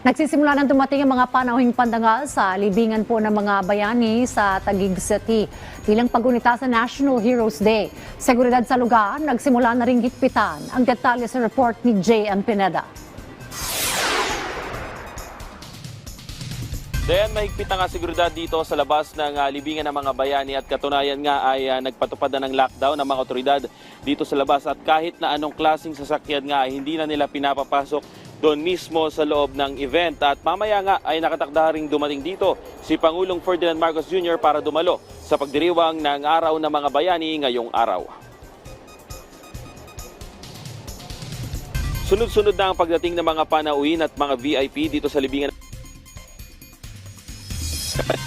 Nagsisimula nang dumating ang mga panauhing pandangal sa libingan po ng mga bayani sa Taguig City bilang paggunita sa National Heroes Day. Seguridad sa lugar, nagsimula na ring higpitan. Ang detalye sa report ni J.M. Pineda. Dayan, mahigpit na nga seguridad dito sa labas ng libingan ng mga bayani at katunayan nga ay nagpatupad na ng lockdown ng mga otoridad dito sa labas at kahit na anong klaseng sasakyan nga ay hindi na nila pinapapasok doon mismo sa loob ng event. At mamaya nga ay nakatakda ring dumating dito si Pangulong Ferdinand Marcos Jr. para dumalo sa pagdiriwang ng Araw ng Mga Bayani ngayong araw. Sunod-sunod na ang pagdating ng mga panauhin at mga VIP dito sa libingan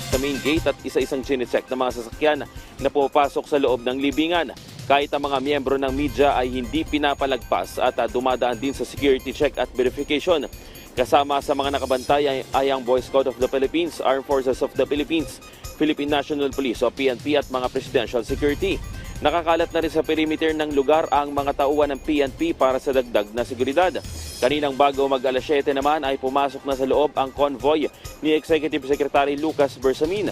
sa main gate at isa-isang chinecheck ng mga sasakyan na pumapasok sa loob ng libingan. Kahit ang mga miyembro ng media ay hindi pinapalagpas at dumadaan din sa security check at verification. Kasama sa mga nakabantay ay ang Boy Scout of the Philippines, Armed Forces of the Philippines, Philippine National Police o PNP at mga Presidential Security. Nakakalat na rin sa perimeter ng lugar ang mga tauhan ng PNP para sa dagdag na seguridad. Kaninang bago mag-alas 7 naman ay pumasok na sa loob ang convoy ni Executive Secretary Lucas Bersamin.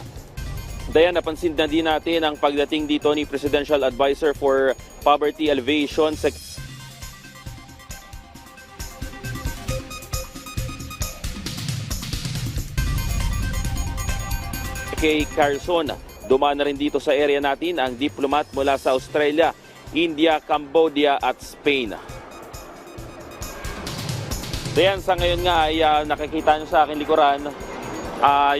Dayan, napansin na din natin ang pagdating dito ni Presidential Advisor for Poverty Alleviation, Kay Carson. Dumaan na rin dito sa area natin ang diplomat mula sa Australia, India, Cambodia at Spain. Dayan, sa ngayon nga ay nakikita nyo sa akin likuran,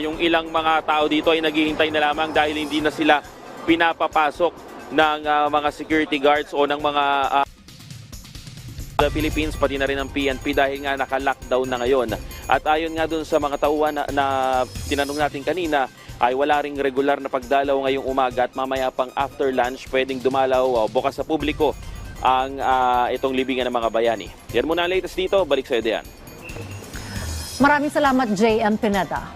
yung ilang mga tao dito ay naghihintay na lamang dahil hindi na sila pinapapasok ng mga security guards o ng mga the Philippines, pati na rin ang PNP dahil nga naka-lockdown na ngayon. At ayon nga dun sa mga tauhan na tinanong natin kanina, ay wala ring regular na pagdalaw ngayong umaga at mamaya pang after lunch pwedeng dumalaw bukas sa publiko ang itong libingan ng mga bayani. Yan muna ang latest dito. Balik sa iyo, Dean. Maraming salamat, J.M. Pineda.